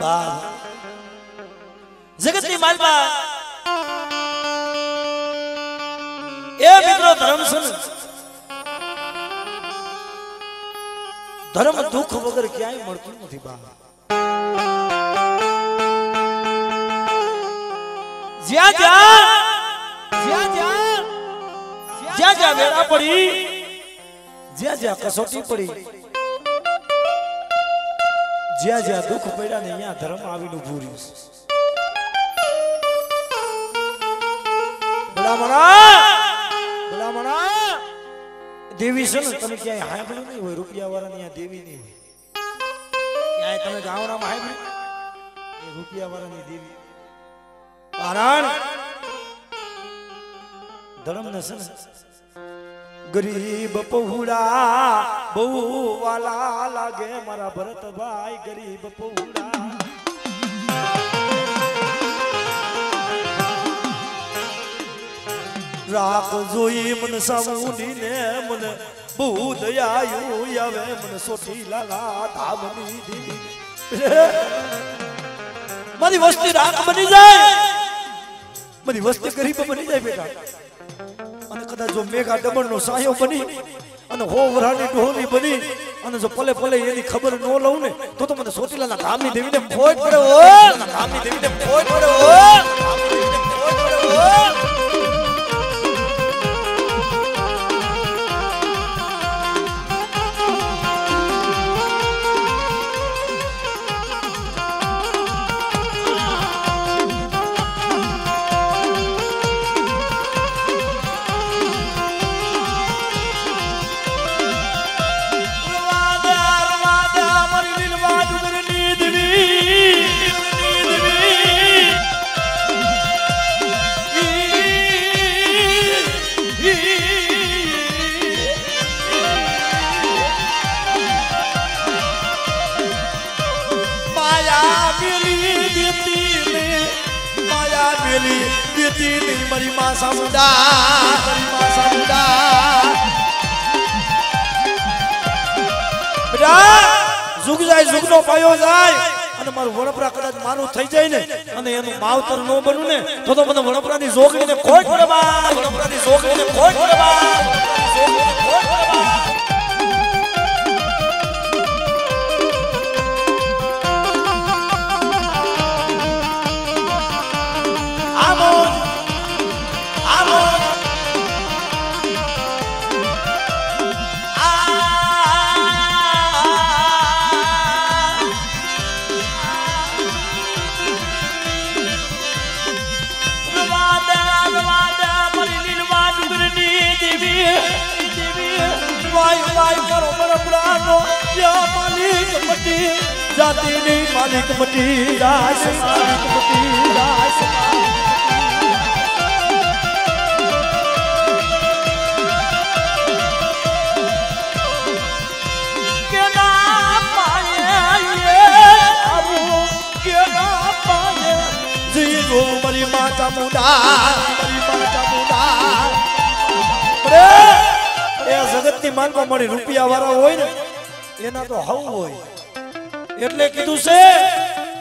बाप जगत की मालबा ए मित्रों धर्म सुन धर्म दुख वगर क्या मळतुं नथी बा ज्या ज्या वेड़ा पड़ी ज्या कसोटी पड़ी ज्या दुख पड़ा ने यहाँ धर्म आवीने ऊभुं रह्युं भलामणा देवी छे ने तमे क्यांय हांभळ्युं नहीं होय रुपिया वाळा ने देवी नहीं होय क्यांय तमे गामडामां हांभळ्युं ए रुपिया वाळा ની देवी કારણ ધર્મ ને છે ને ગરીબ પહોળા બહુ વાલા લાગે મારા ભરતભાઈ ગરીબ પહોળા રાખ જોઈ મન સામુની ને મન બહુ દયાયુ આવે મન સોટી લાલા ધામની દેવી મારી વસ્તી રાખ બની જાય મારી વસ્તી ગરીબ બની જાય બેટા અને કદાચ જો મેઘા ડમણ નો સાયો બની અને હો વરાની ઢોલી બની અને જો પલે પલે એની ખબર ન લઉં ને તો મને સોટીલાના ધામની દેવીને ખોટ પડે ઓ ધામની દેવીને ખોટ પડે ઓ ધામની દેવીને ખોટ પડે ઓ मरी मां सामुंडा बेटा जुग जाय जुग नो पायो जाय અને મારું વણપરા કદાચ મારું થઈ જાય ને અને એનું માવતર નો બનું ને તો મને વણપરાની જોગણીને ખોટ પડે બા વણપરાની જોગણીને ખોટ પડે બા જોગણીને ખોટ પડે બા जाती नहीं मालिक मटी रास मालिक मटी रास के ना पाए ये अबू के ना पाए जीरो मरी माता मुंडा अरे जगत की मान में मरी रुपया वाला होय ने एना तो हव होय એટલે કીધું છે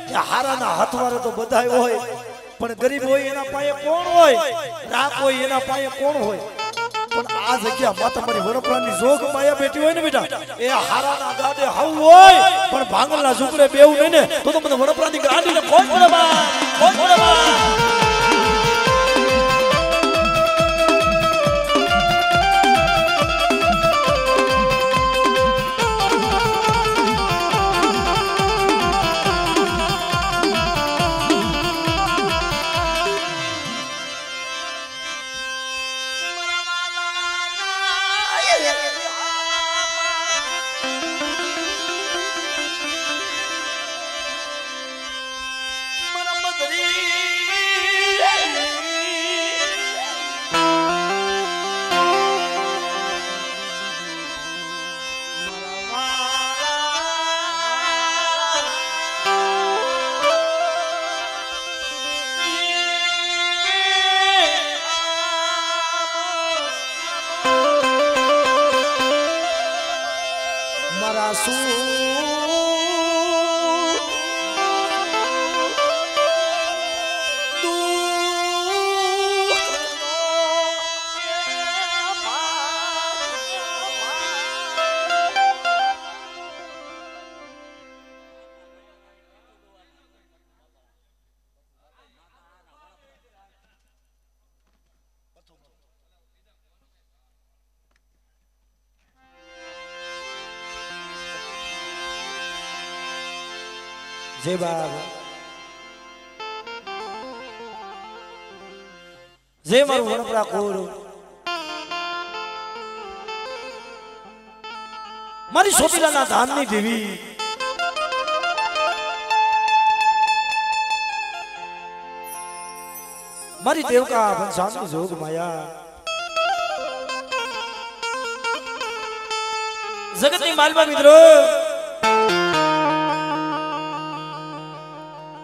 કે હારાના હાથવાળા તો બધાય હોય પણ ગરીબ હોય એના પાયે કોણ હોય રાખ હોય એના પાયે કોણ હોય પણ આ જગ્યા માં તમારી વણપરાની જોગ પાયા બેઠી હોય ને બેટા એ હારાના ગાડે હવ હોય પણ ભાંગલના ઝુકડે બેવું નહીં ને તો મને વણપરાની ગાડીને કોણ પડે બા કોણ પડે બા જય બાબા જય મારું વણપરા કોર મારી સોપીલાના ધામની દેવી મારી દેવકા ભંસાની જોગ માયા જગતની માલવા મિત્રો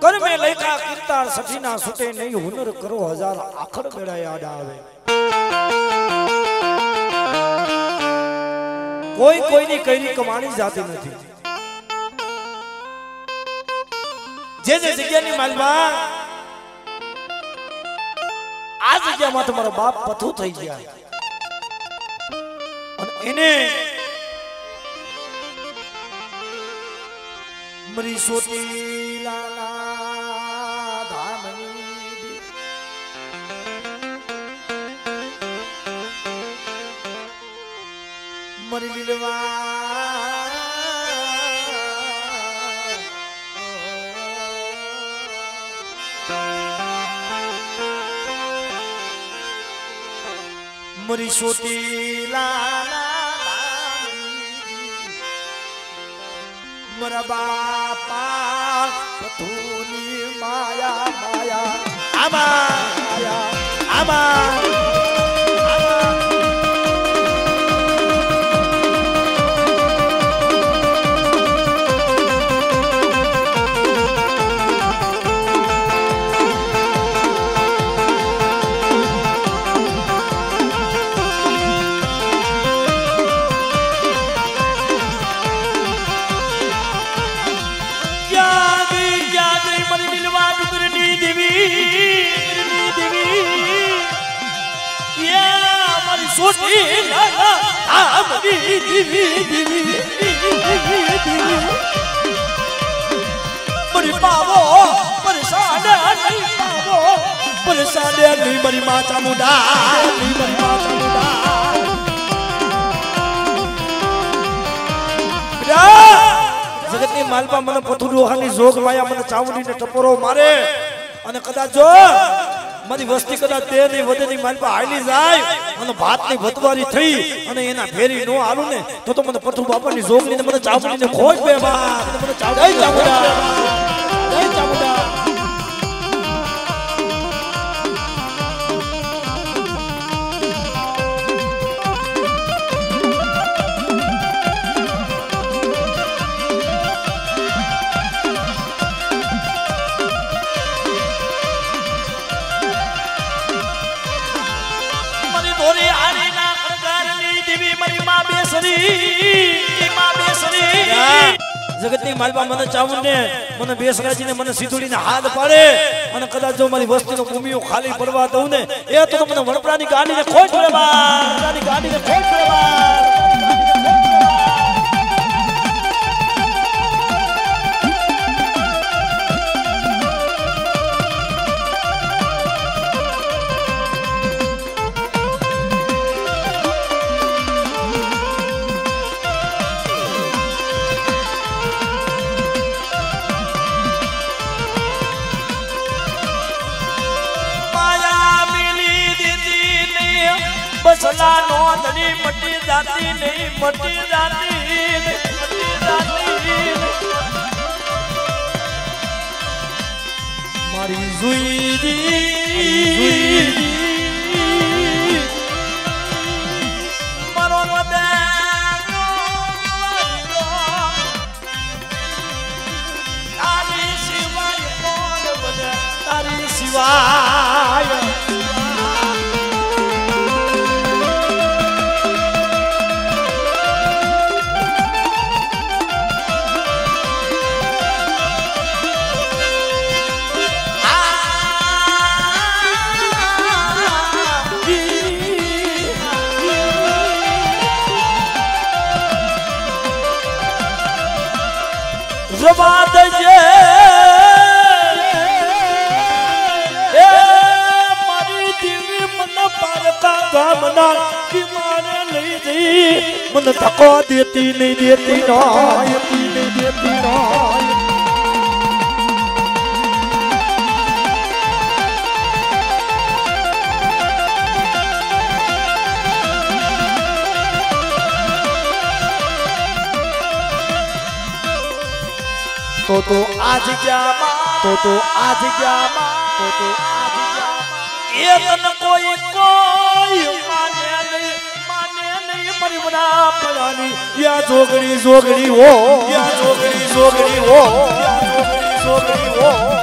કર્મે લેખા કીર્તાર સઠીના સુટે નહીં હુનર કરો હજાર આખર બેડા યાદ આવે કોઈ કોઈની કઈની કમાણી જાતી નથી જે જગ્યાની માલવા આ જગ્યામાં તમારો બાપ પથુ થઈ ગયા અને એને મરી સોટીલાના ધામની મરી લીલવા મરી સોટીલાના મરા બાપા પથુની માયા માયા આમાં મરી પાવો પરેશાન નહીં પાવો પરેશાન નહીં મરી માતા મુડા નહીં મરી માતા મુડા જગતની માલપા મને પથુડોહાની જોગ માયા મને ચાવડીને ટપોરો મારે અને કદાચ જો મારી વસ્તી કદાચ તેરની વધેની માલપા હાલી જાય અને ભાતની ભતવારી થઈ અને એના ફેરી નો હાલું ને તો મને પથુ બાપાની જોગલીને મને ચાવડીને ખોજ બે બાપ મને ચાવડી ચાવડા જય ચાવડા જગતની માલપા મને ચાવું ને મને બેસરાજી ને મને સીધુડીને હાથ પાડે અને કદાચ જો મારી વસ્તીનો ભૂમિઓ ખાલી પડવા દઉં ને એ તો મને વણપરાની ગાડીને ખોટ પડે ગાડીને ખોટ બસલા નો ધણી મટી જાતી નહીં મટી જાતી મારી જુઈજી મારો તારી સિવાય કોણ બને તારી સિવાય જવા દજે મારી દીવી મને પારકા ગામના કિમાને લઈ જઈ મને ધક્કો દેતી નહીં દેતી ના તો આ જગ્યામાં તો આ જગ્યામાં તો આ જગ્યામાં એ તન કોઈ માને નહીં પરિમણા પડાની યા જોગડી જોગડી હો યા જોગડી જોગડી હો યા જોગડી જોગડી હો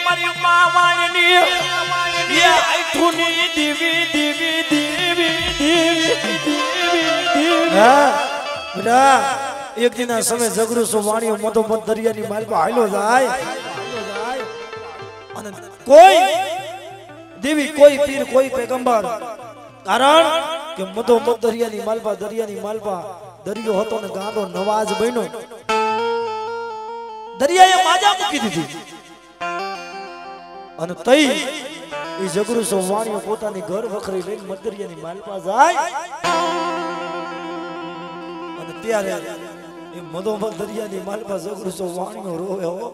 મારી માવાણી એ આઠુની દીવી દીવી દીવી દીવી હા બેટા એક દિના સમય જગરુ સો વાણીઓ મધો મધ દરિયાની માલ પર હાલ્યો જાય અને કોઈ દેવી કોઈ પીર કોઈ પેગંબર કારણ કે મધો મધ દરિયાની માલપા દરિયો હતો ને ગાંડો નવાજ બન્યો દરિયાએ માજા મૂકી દીધી અને તઈ એ જગરુ સો વાણીઓ પોતાની ઘર વખરી લઈને મદરિયાની માલપા જાય અને ત્યારે એ મધોમધ દરિયાની માલપા જગરુ સો વાણીઓ રોવે હો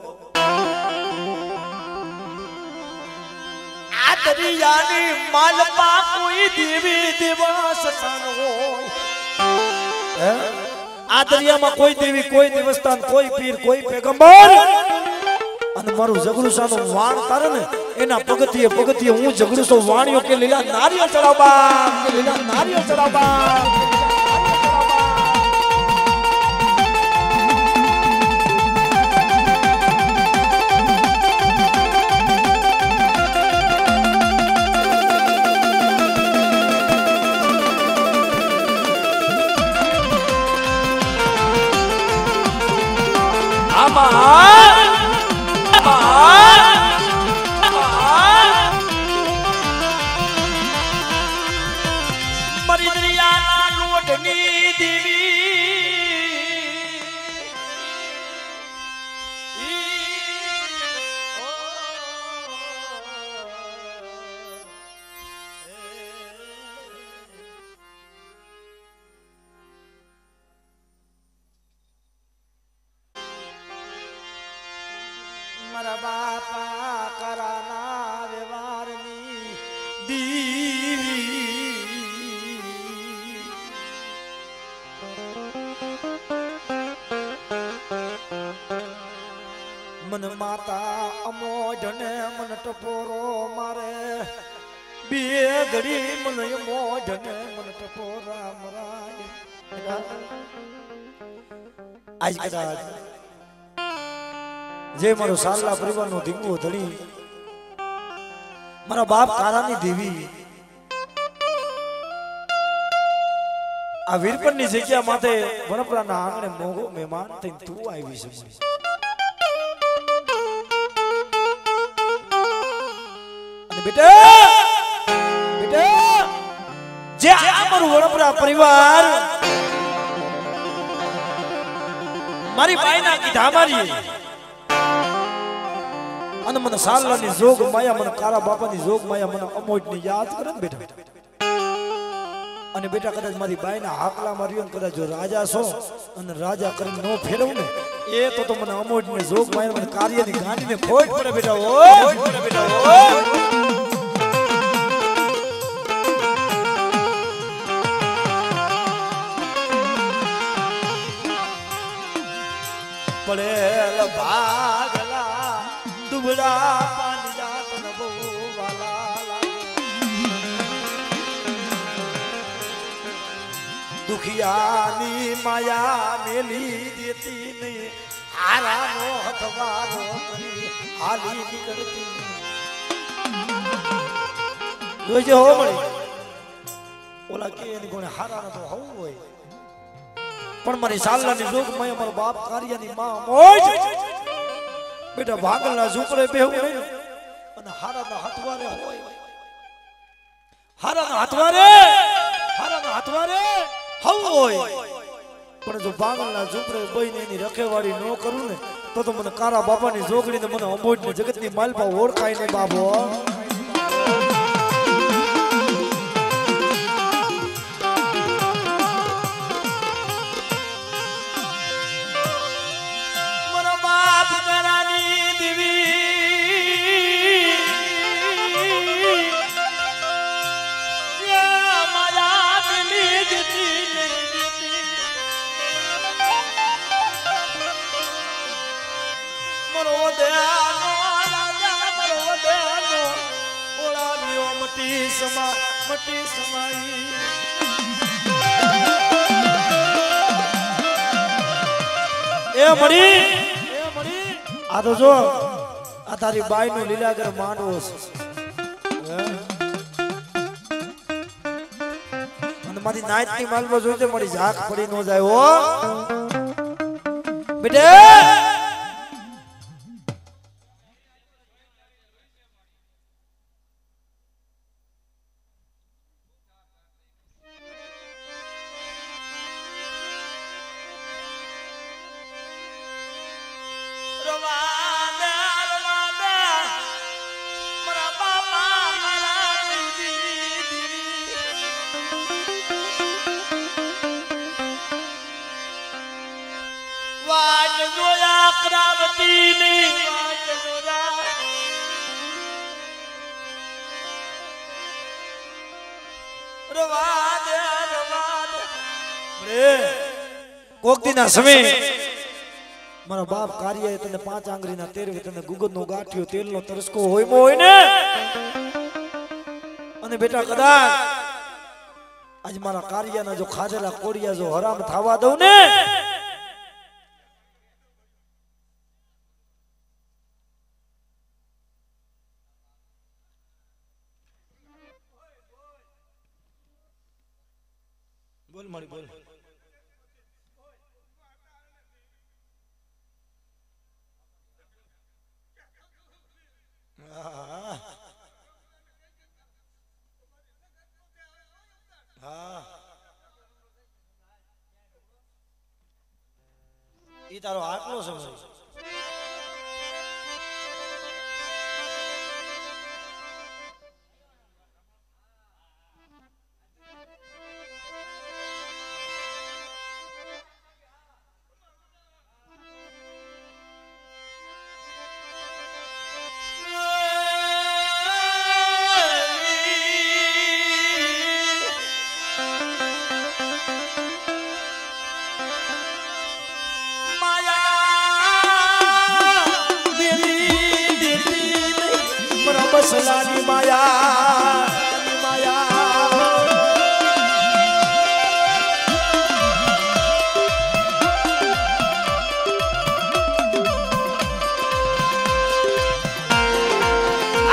આ દરિયાની માલપા કોઈ દેવી દેવાસ સ્થાન હોય આ દરિયામાં કોઈ દેવી કોઈ દેવસ્થાન કોઈ પીર કોઈ પેગંબર અને મારું જગરુસાનો વાણ તારે ને એના પગથિયે હું જગરુસો વાણ્યો કે લીલા નારિયેળ ચડાવવા મારા બાપા કરાના વ્યવહારની દીવી મન માતા અમોઢને મન ટપોરો મારે બે ઘડી મન અમોઢને મન ટપોરા મરાય આજ કદાચ જે મારો સારલા પરિવારનો ધીંગો ધડી મારા બાપ કારાની દેવી આ વીરપણની જગ્યા માથે વનપરાના આંગણે મોગો મહેમાન થઈને તું આવી છે અને બેટા જે આ મારું વનપરા પરિવાર મારી બાઈના કીધા મારી અને મને સાલાની જોગ માયા મને કારા બાપાની જોગ માયા મને અમોટની યાદ કરે ને બેટા અને બેટા કદાચ મારી બાઈના હાકલા માર્યો ને કદાચ જો રાજા છો અને રાજા કરીને નો ફેરવ ને એ તો મને અમોટની જોગ માયા મને કાર્યની ગાંડીને ખોટ પડે બેટા ઓ પડેલ ભાગલા દુબળા પાણી જાત ન બહુ વાલા દુખિયાની માયા મેલી દેતી નહીં હારાનો હથવારો કરી હાલી નીકળતી જોઈજે હો મળી ઓલા કે એની કોણે હારાનો તો હોવું હોય પણ મારી સાલાની જોગ મેં મારો બાપ કાર્યની માં મોજ બેટા ભાગલના ઝૂંપડે બેહું નહીં અને હારાના હાથવારે હોય હારાના હાથવારે હવ હોય પણ જો ભાગલના ઝૂંપડે બહીને એની રખેવાળી ન કરું ને તો મને કારા બાપાની જોગડીને મને અંબોજની જગતની માલપા ઓળખાય નહીં બાબો મટી સમાઈ એ મળી આ તો જો આ તારી બાઈ નું લીલાગર માંડવો છે અને મારી નાઈટ ની માલમાં જોઈજે મારી ઝાક પડી નો જાય હો બેટે કોકતીના સમય મારા બાપ કાર્ય તને 5 આંગળીના તેરવે તને ગુગતનો ગાંઠિયો તેલનો તરસકો હોય ને અને બેટા કદાચ આજ મારા કાર્યના જો ખાધેલા કોડિયા જો હરામ થવા દઉં ને બોલ મારી બોલ ઈ તારો આટલો સમય બસલાની માયા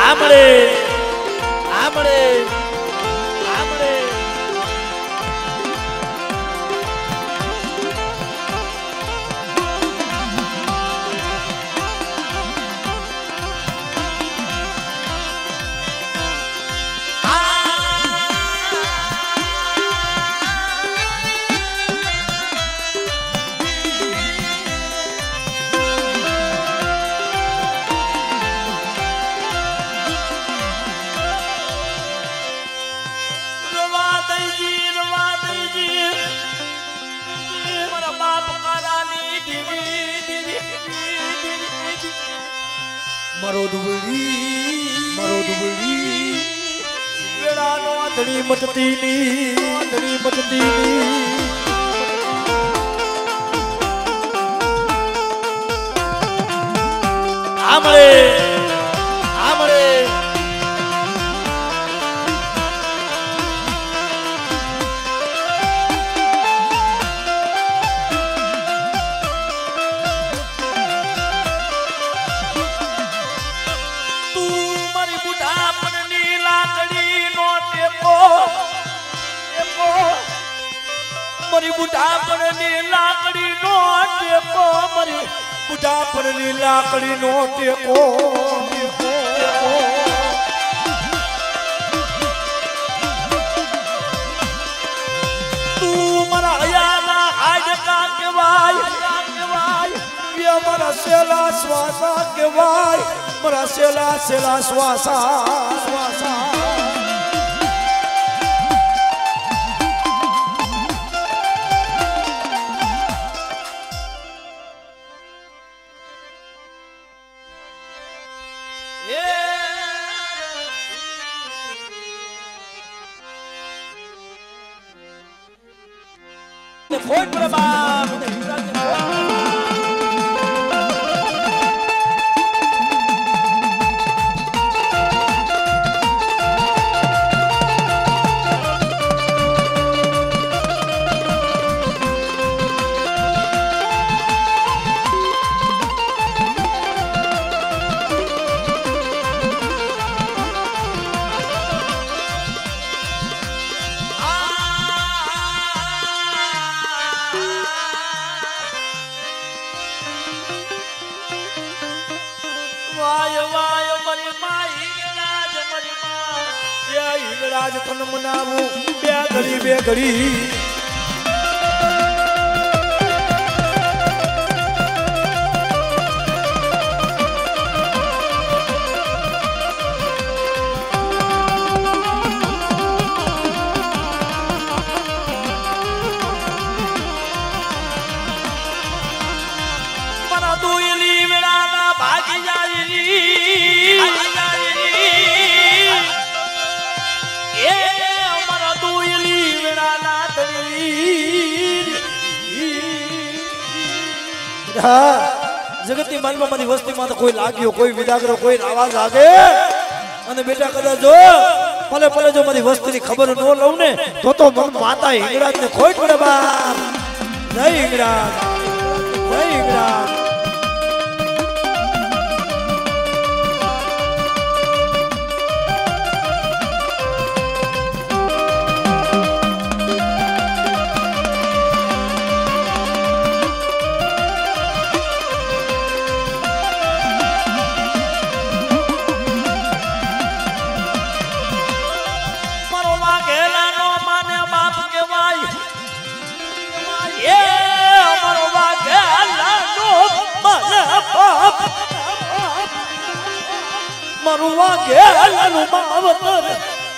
આમળે આમળે આમળે મારો દુબળી વેળાનો આંધળી મટતી આમળે આમળે મારી બુઢાપણની લાકડી નો ટેકો મારી બુઢાપણની લાકડી નો ટેકો તું મારા હયાના હાડકા કહેવાય એ મારા સેલા શ્વાસા કહેવાય મારા સેલા શ્વાસા Foi para baixo. હિંગળાજ તન મનાવું બે ઘડી જગતની માલમાં મારી વસ્તીમાં તો કોઈ લાગ્યો કોઈ વિદાગરો કોઈ આવાજ આગે અને બેટા કદાચ જો ભલે ભલે જો મારી વસ્તીની ખબર ન લઉં ને તો મન માતા હિંગળાજ ને ખોટ પડે બાપ જય હિંગળાજ જય હિંગળાજ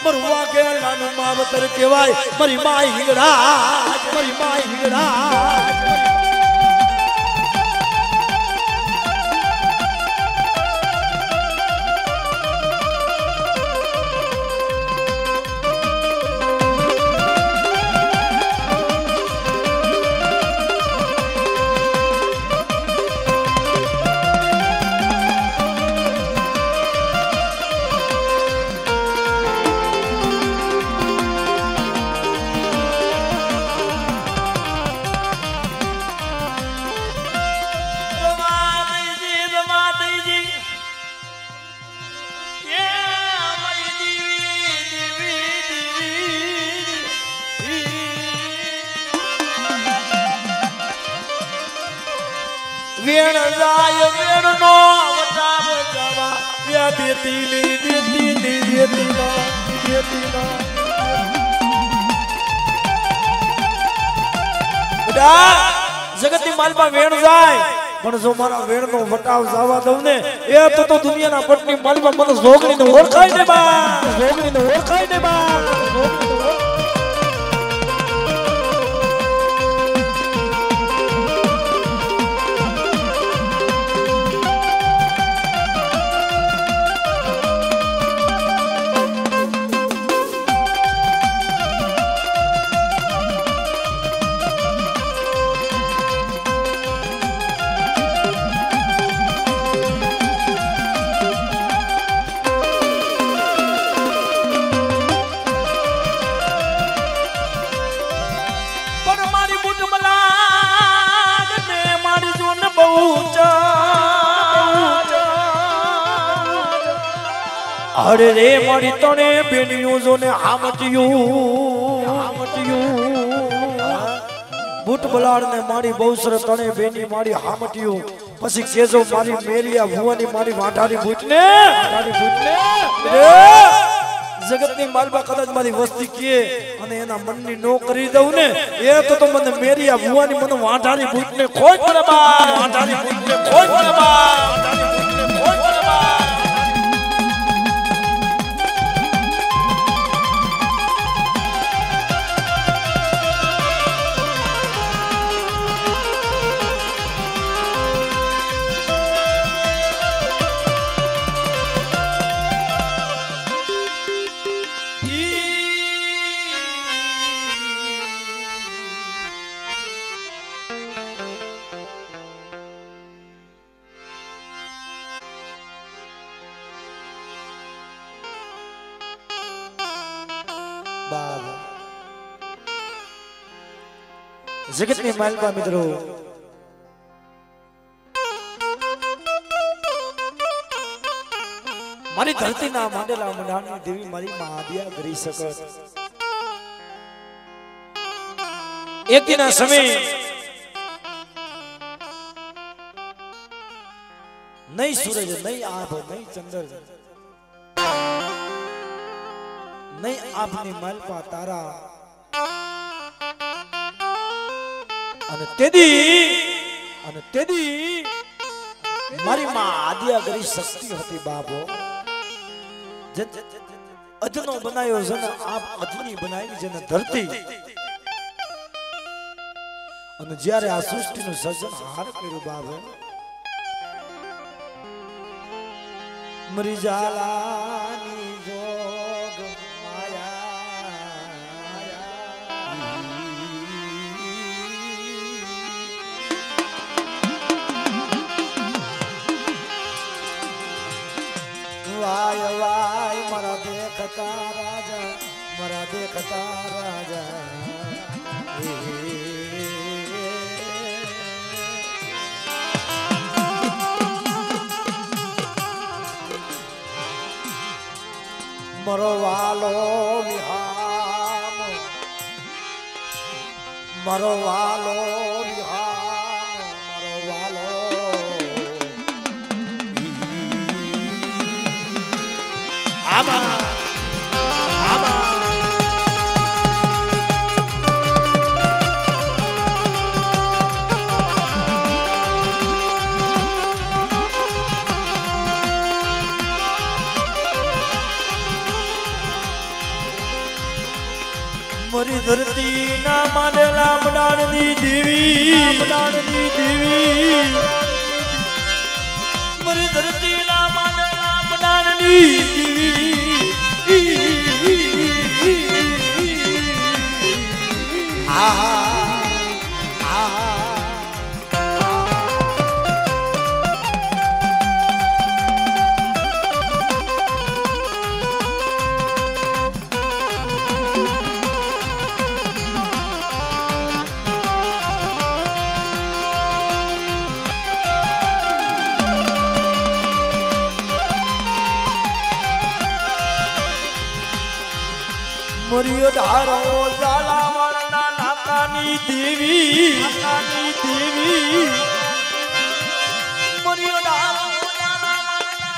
મરવા ગેલાનું માવતર કહેવાય મારી માય હિંગળાજ મારી માય હિંગળાજ વેણ જાય વેણ નો વટાવ જવા યા દેતી જગતની માલમાં વેણ જાય પણ જો મારા વેણ નો વટાવ જવા દઉં ને એ તો દુનિયાના પટની માલમાં મને જોગણી ને ઓળખાય ને બા જોગણી ને ઓળખાય ને બા અરે રે મારી તને બેનિયું જો ને હામટિયું બુટ બલાડ ને મારી બહુસર તને બેની મારી હામટિયું પછી કેજો મારી મેલિયા ભુવાની મારી વાઢારી બુટ ને જગતની માલબા કદાચ મારી વસ્તી કે અને એના મનની નો કરી દઉં ને એ તો મને મેરિયા ભુવાની મને વાઢારી બુટ ને ખોઈ પડે બા વાઢારી બુટ ને ખોઈ પડે બા જગતની માલપા મિત્રો મારી ધરતીના માંડેલા મંડાણની દેવી મારી મહાદિયા કરી શકત એક દિના સમય નહીં સૂરજ નહીં આભ નહીં ચંદ્ર નહીં આપની માલપા તારા અને તેદી મારી માં આદ્યાગરી શક્તિ હતી બાબો અજનો બનાયો જન આપ અજની બનાવી જેને ધરતી અને જ્યારે આ સૃષ્ટિનું સર્જન હાર કર્યું બાબો મરી જાલાની જોગ વાય વાય મારા દેખતા રાજા મરો વાલો વિહામ મરો વાલો વિહામ મરો વાલો આમા આમા મરી ધરતી ના માનેલા મડાણની દેવી મરી ધરતી ના માનેલા મડાણની દેવી આહા મરિયો ધારો ઝાલાવાળના નાકાની દેવી મરિયો ધારો ઝાલાવાળના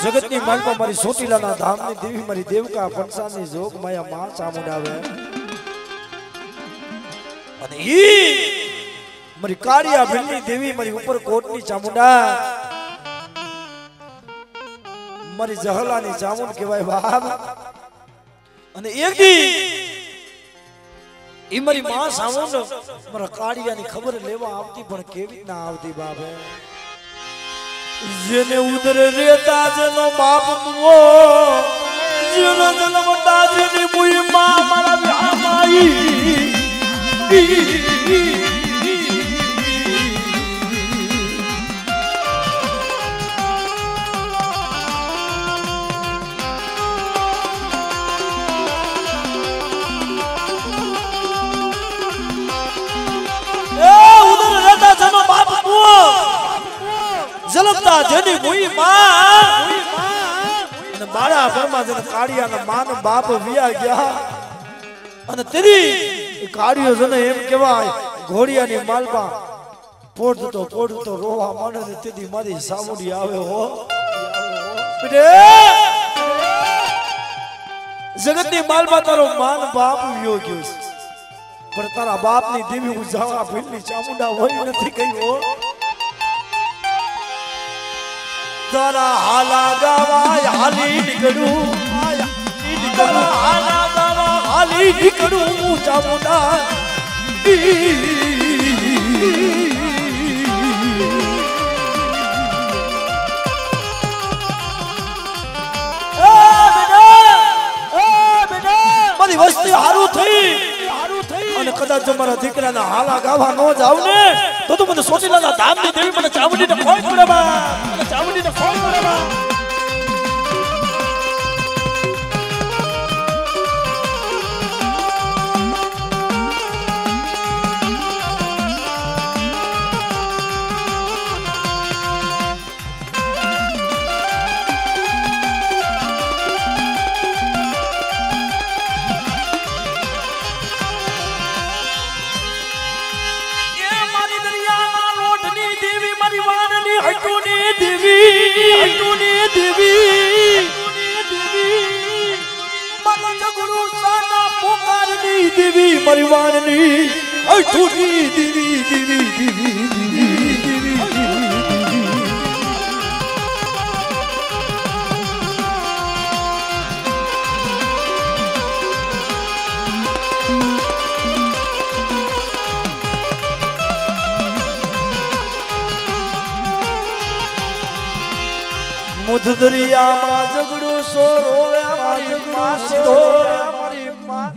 જગતની માલપા મારી સોટીલાના ધામની દેવી મારી દેવકા પંચાની જોગ માયા માં ચામુંડાવે અને ઈ મારી કાળિયા ભીલની દેવી મારી ઉપર કોટની ચામુંડા મારી જહલાની ચામુંડ કહેવાય બાપ અને એક દી ઈ મારી માં ચામુંડ મારા કાળિયાની ખબર લેવા આવતી પણ કેવી ના આવતી બાપે જેને ઉદર રેતા જેનો બાપ મુઓ જેનો જન્મ દાદીની મુઈ માં મારા વ્યામાઈ ઉદર રેતા જેનો બાપ મુઓ જલમતા જેની મુઈ માં અને બાળા ઘરમાં જેને કાળિયાના માન બાપ વિયા ગયા અને તેરી કાળિયો જને એમ કહેવાય ઘોડિયાની માલપા પોડતો રોવા માંડે ને તેદી મારી સામુડી આવે હો બેટે જગતની માલપા તારો માન બાપ વિયો ગયો પણ તારા બાપની દેવી હું જાવા ભીલની ચામુંડા હોય નથી ગઈ હો તારા હાલા ગાવા હાલી નીકળું તારા હાલા ગાવા હાલી નીકળું ચામુંડા મારા દીકરાના હાલા ગાવા નો જાવ ને તો મને સોટીલાના ધામની દેવી મને ચામુંડીને ખોઈ પડે બા મને ચામુંડીને ખોઈ પડે બા દેવી મરવાનની અઠુની દેવી દેવી દેવી દેવી મુધ દરિયામાં ઝઘડો સો રોવે મારી માં સીધો મારી માં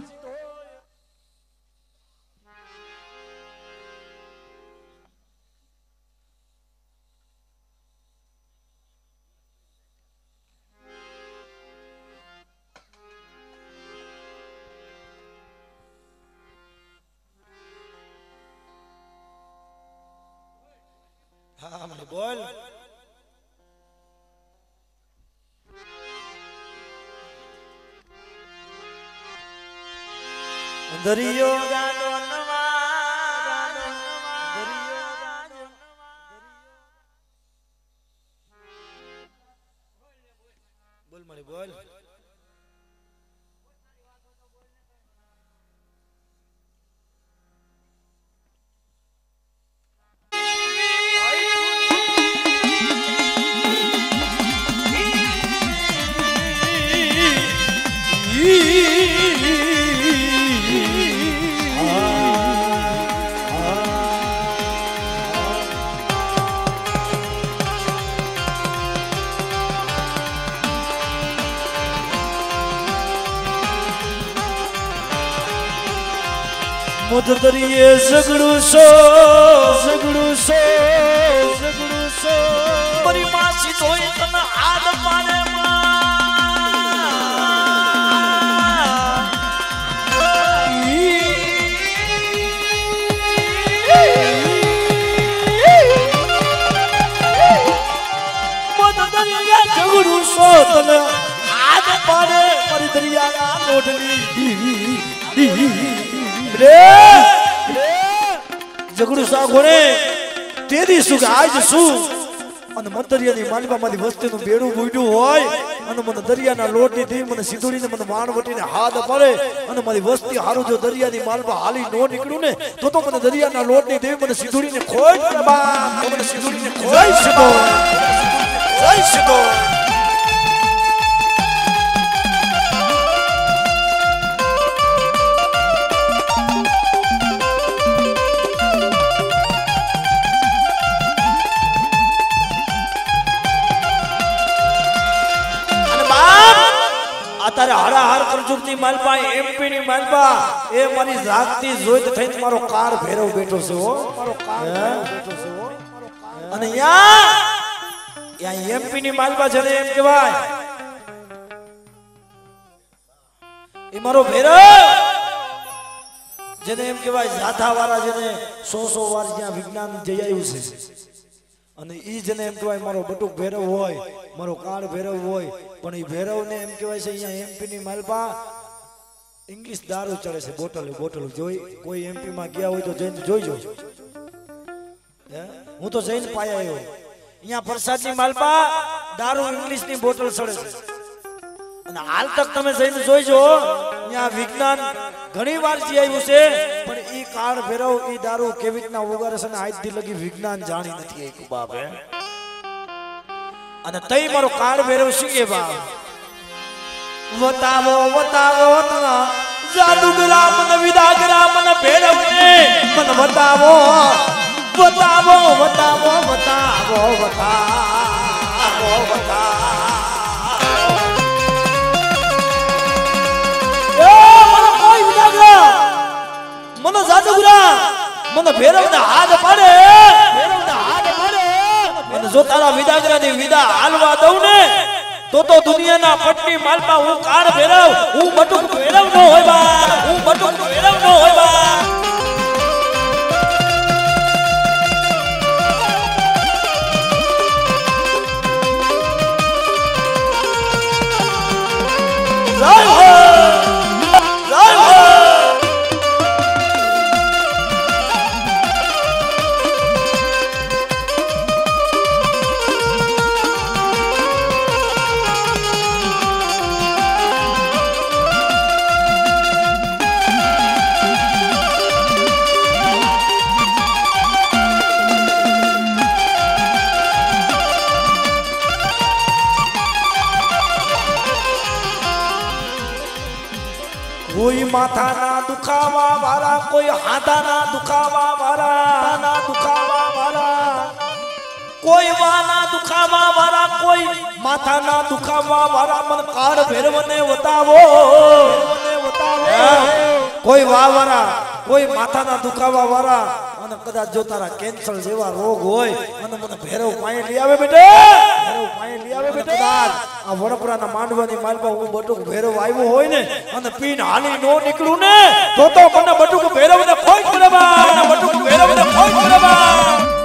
હા મને બોલ દરિયો ગાનો નવા દરિયો ગાનો બોલ મારી બોલ મુધ દરિયે ઝઘડું સો મારી માસી ધોઈ તને હાથ પાડે ઝઘડું સો તને હાથ પાડે મારી દરિયાના લોટલી ઝઘડું સાગોને તેદી શું કે આજ શું અને મંતરિયાની માલિબામાંથી વસ્તીનું બેડું બુડ્યું હોય અને મને દરિયાના લોટની દેવી મને સીધોડીને મને માણવટીને હાથ પડે અને મારી વસ્તી હારું જો દરિયાની માલબા હાલી નો નીકળ્યું ને તો મને દરિયાના લોટની દેવી મને સીધોડીને ખોટ મને સીધોડીને જય સીધો તારે હરાહર કરજુકની માલપા એમપી ની માલપા એ મારી જાગતી જોઈત થઈને મારો કાર ભેરવ બેઠો છે હો મારો કાર બેઠો છે હો અને યા એમપી ની માલપા છે એમ કહેવાય એ મારો ભેરવ જેને એમ કહેવાય જાથા વાળા જેને 100 વાર જ્યાં વિજ્ઞાન જઈ આવ્યું છે અને ઈ જને એમ કહેવાય મારો બટુક ભેરવ હોય મારો કાર ભેરવ હોય પણ ઈ ભેરવને એમ કહેવાય છે અહીંયા એમપી ની માલપા ઇંગ્લિશ દારૂ ચડે છે બોટલ જોઈ કોઈ એમપી માં ગયા હોય તો જઈને જોઈજો હું તો જઈને પાયા આવ્યો અહીંયા પ્રસાદની માલપા દારૂ ઇંગ્લિશ ની બોટલ ચડે છે અને હાલ તક તમે જઈને જોઈજો અહીંયા વિજ્ઞાન ઘણી વાર જે આવ્યું છે પણ ઈ કાર ભેરવ ઈ દારૂ કેવી રીતના ઉગારે છે ને આજથી લગી વિજ્ઞાન જાણી નથી એક બાપ હે અને તઈ મારો કાર ભેરવ શીખે બાપ વતાવો તના જાદુગરા મને વિદાગરા મને ભેરવ ને મને વતાવો મને જાદુગરા મને ભેરવને હાથ પાડે અને જો તારા વિદાગ્રાની વિદા હાલવા દઉં ને તો દુનિયાના પટની માલમાં હું કાળ ભેરવ હું બટુક ભેરવ ન હોય બા હું બટુક ભેરવ ન હોય બા જય હો જય હો કોઈ માથાના દુખાવા વાળા કોઈ હાથાના દુખાવા વાળા કોઈ વાના દુખાવા વાળા કોઈ માથાના દુખાવા વાળા મન કાળ ભેરવને બતાવો કોઈ વાવાળા કોઈ માથાના દુખાવા વાળા અને કદાચ જો તારા કેન્સર જેવા રોગ હોય અને મને ભેરવ પાણી લઈ આવે બેટે કદાચ આ વડપરાના માંડવાની માલમાં હું બટુક ભેરવ આવ્યો હોય ને અને પીન હાલી નો નીકળું ને તો મને બટુક ભેરવ ને કોઈ બટુક ભેરવ ને કોઈ